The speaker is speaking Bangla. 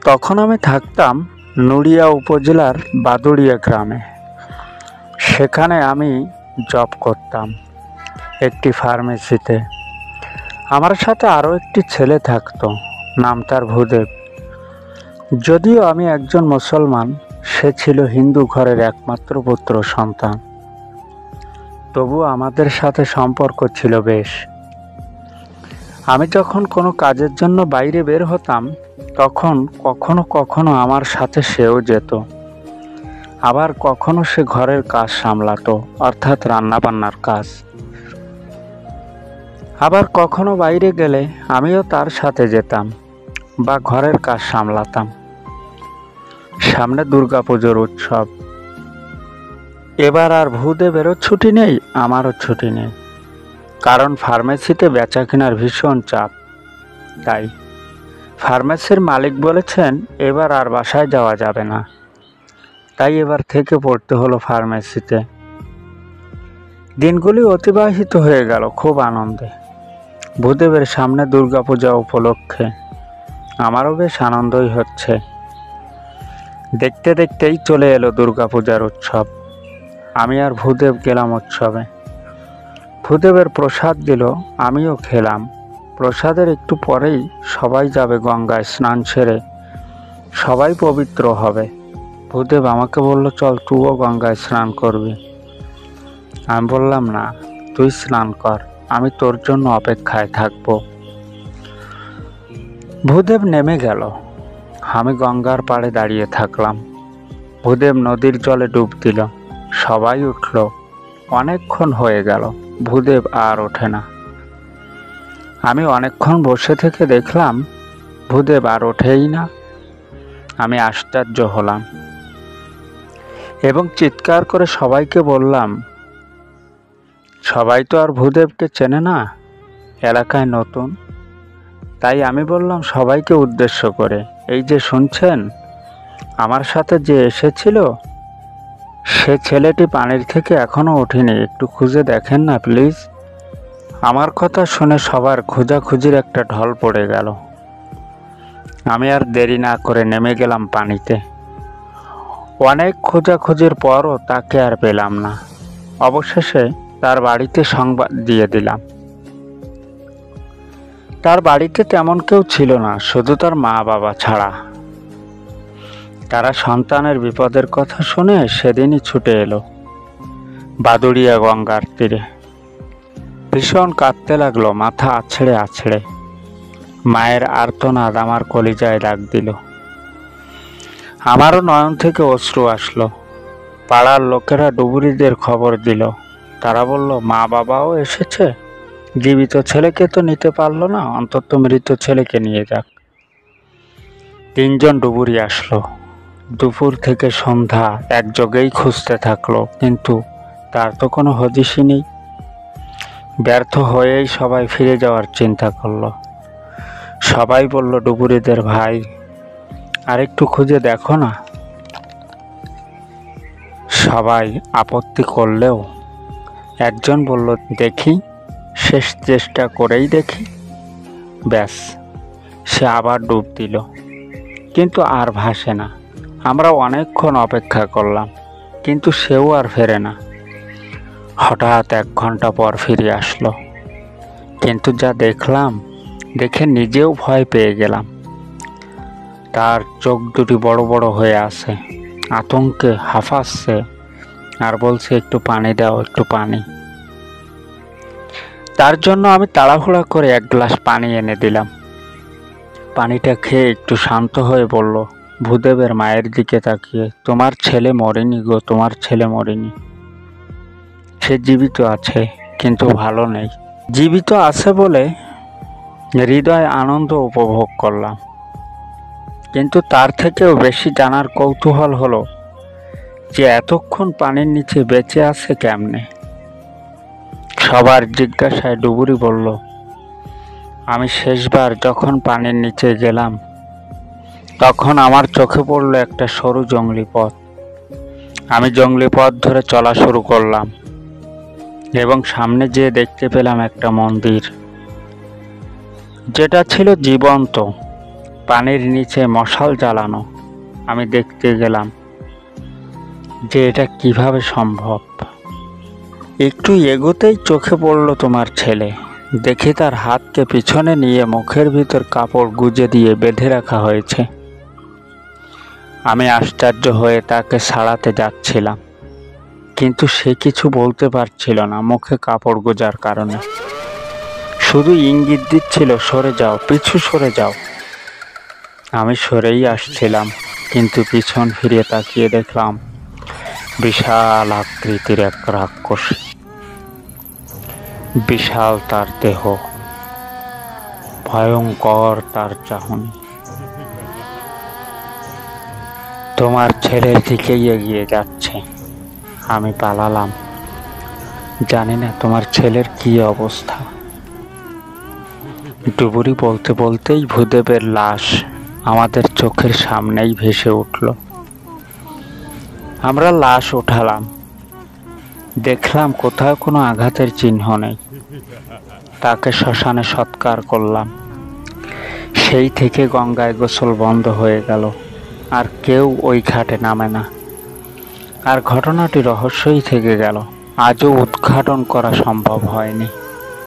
তখন আমি থাকতাম নুড়িয়া উপজেলার বাদুড়িয়া গ্রামে। সেখানে আমি জব করতাম একটি ফার্মেসিতে। আমার সাথে আরও একটি ছেলে থাকতো, নাম তার ভূদেব। যদিও আমি একজন মুসলমান, সে ছিল হিন্দু ঘরের একমাত্র পুত্র সন্তান। তবুও আমাদের সাথে সম্পর্ক ছিল বেশ। আমি যখন কোনো কাজের জন্য বাইরে বের হতাম, তখন কখনো কখনো আমার সাথে সেও যেত। আবার কখনো সে ঘরের কাজ সামলাতো, অর্থাৎ রান্নাবান্নার কাজ। আবার কখনো বাইরে গেলে আমিও তার সাথে যেতাম বা ঘরের কাজ সামলাতাম। সামনে দুর্গাপুজোর উৎসব। এবার আর ভূদেবেরও ছুটি নেই, আমারও ছুটি নেই, কারণ ফার্মেসিতে বেচা কেনার ভীষণ চাপ। তাই ফার্মেসির মালিক বলেছেন এবার আর বাসায় যাওয়া যাবে না। তাই এবার থেকে পড়তে হলো ফার্মেসিতে। দিনগুলি অতিবাহিত হয়ে গেল খুব আনন্দে। ভূদেবের সামনে দুর্গাপূজা উপলক্ষে আমারও বেশ আনন্দই হচ্ছে। দেখতে দেখতেই চলে এলো দুর্গাপূজার উৎসব। আমি আর ভূদেব গেলাম উৎসবে। ভূদেবের প্রসাদ দিল, আমিও খেলাম। প্রসাদের একটু পরেই সবাই যাবে গঙ্গায় স্নান সেরে, সবাই পবিত্র হবে। ভূদেব আমাকে বলল, চল তুইও গঙ্গায় স্নান করবি। আমি বললাম, না, তুই স্নান কর, আমি তোর জন্য অপেক্ষায় থাকব। ভূদেব নেমে গেল, আমি গঙ্গার পাড়ে দাঁড়িয়ে থাকলাম। ভূদেব নদীর জলে ডুব দিল, সবাই উঠল। অনেকক্ষণ হয়ে গেল, ভূদেব আর ওঠে না। আমি অনেকক্ষণ বসে থেকে দেখলাম ভূদেব আর ওঠেই না। আমি আশ্চর্য হলাম এবং চিৎকার করে সবাইকে বললাম, সবাই তো আর ভূদেবকে চেনে না, এলাকায় নতুন। তাই আমি বললাম সবাইকে উদ্দেশ্য করে, এই যে শুনছেন, আমার সাথে যে এসেছিল সে ছেলেটি পানির থেকে এখনো ওঠেনি, একটু খুঁজে দেখেন না প্লিজ। আমার কথা শুনে সবার খোঁজাখুঁজির একটা ঢল পড়ে গেল। আমি আর দেরি না করে নেমে গেলাম পানিতে। অনেক খোঁজাখুঁজির পরও তাকে আর পেলাম না। অবশেষে তার বাড়িতে সংবাদ দিয়ে দিলাম। তার বাড়িতে তেমন কেউ ছিল না, শুধু তার মা বাবা ছাড়া। তারা সন্তানের বিপদের কথা শুনে সেদিনই ছুটে এলো বাদুড়িয়া গঙ্গার তীরে। ভীষণ কাঁদতে লাগলো, মাথা আছড়ে আছড়ে। মায়ের আর্তনাদ আমার কলিজায় দাগ দিল। আমারও নয়ন থেকে অশ্রু আসলো। পাড়ার লোকেরা ডুবুরিদের খবর দিল। তারা বলল, মা বাবাও এসেছে, জীবিত ছেলেকে তো নিতে পারলো না, অন্তত মৃত ছেলেকে নিয়ে যাক। 3 জন ডুবুরি আসলো। দুপুর থেকে সন্ধ্যা একযোগেই খুঁজতে থাকলো, কিন্তু তার তো কোনো হদিশই নেই। ব্যর্থ হয়েই সবাই ফিরে যাওয়ার চিন্তা করলো। সবাই বলল, ডুবুরিদের ভাই, আরেকটু খুঁজে দেখো না। সবাই আপত্তি করলেও একজন বলল, দেখি, শেষ চেষ্টা করেই দেখি। ব্যাস, সে আবার ডুব দিল, কিন্তু আর ভাসে না। আমরা অনেকক্ষণ অপেক্ষা করলাম, কিন্তু সেও আর ফেরে না। হঠাৎ 1 ঘন্টা পর ফিরে আসলো, কিন্তু যা দেখলাম, দেখে নিজেও ভয় পেয়ে গেলাম। তার চোখ দুটি বড় বড় হয়ে আছে, আতঙ্কে হাঁফাচ্ছে আর বলছে, একটু পানি দাও, একটু পানি। তার জন্য আমি তাড়াহুড়া করে 1 গ্লাস পানি এনে দিলাম। পানিটা খেয়ে একটু শান্ত হয়ে বলল, ভূদেবের মায়ের দিকে তাকিয়ে, তোমার ছেলে মরেনি গো, তোমার ছেলে মরেনি। সে জীবিত আছে, কিন্তু ভালো নেই। জীবিত আছে বলে হৃদয় আনন্দ উপভোগ করলাম, কিন্তু তার থেকেও বেশি জানার কৌতূহল হলো যে এতক্ষণ পানির নিচে বেঁচে আছে কেমনে। সবার জিজ্ঞাসায় ডুবুরি বলল, আমি শেষবার যখন পানির নিচে গেলাম, তখন আমার চোখে পড়ল একটা সরু জংলি পথ। আমি জংলি পথ ধরে চলা শুরু করলাম এবং সামনে যেয়ে দেখতে পেলাম একটা মন্দির, যেটা ছিল জীবন্ত। পানির নিচে মশাল জ্বালানো। আমি দেখতে গেলাম যে এটা কিভাবে সম্ভব। একটু এগোতেই চোখে পড়ল তোমার ছেলে। দেখি তার হাতকে পিছনে নিয়ে মুখের ভিতর কাপড় গুজে দিয়ে বেঁধে রাখা হয়েছে। আমি আশ্চর্য হয়ে তাকে ছাড়াতে যাচ্ছিলাম, কিন্তু সে কিছু বলতে পারছিল না মুখে কাপড় গোজার কারণে। শুধু ইঙ্গিত দিচ্ছিল, সরে যাও, পিছু সরে যাও। আমি সরেই আসছিলাম, কিন্তু পিছন ফিরে তাকিয়ে দেখলাম বিশাল আকৃতির এক রাক্ষসী। বিশাল তার দেহ, ভয়ঙ্কর তার চাহনি। তোমার ছেলের দিকেই এগিয়ে যাচ্ছে। আমি পালালাম। জানি না তোমার ছেলের কি অবস্থা। ডুবুরি বলতে বলতেই ভূদেবের লাশ আমাদের চোখের সামনেই ভেসে উঠল। আমরা লাশ উঠালাম। দেখলাম কোথাও কোনো আঘাতের চিহ্ন নেই। তাকে শ্মশানে সৎকার করলাম। সেই থেকে গঙ্গায় গোসল বন্ধ হয়ে গেল, আর কেউ ওই ঘাটে নামে না। আর ঘটনাটি রহস্যই থেকে গেল, আজও উদ্ঘাটন করা সম্ভব হয়নি।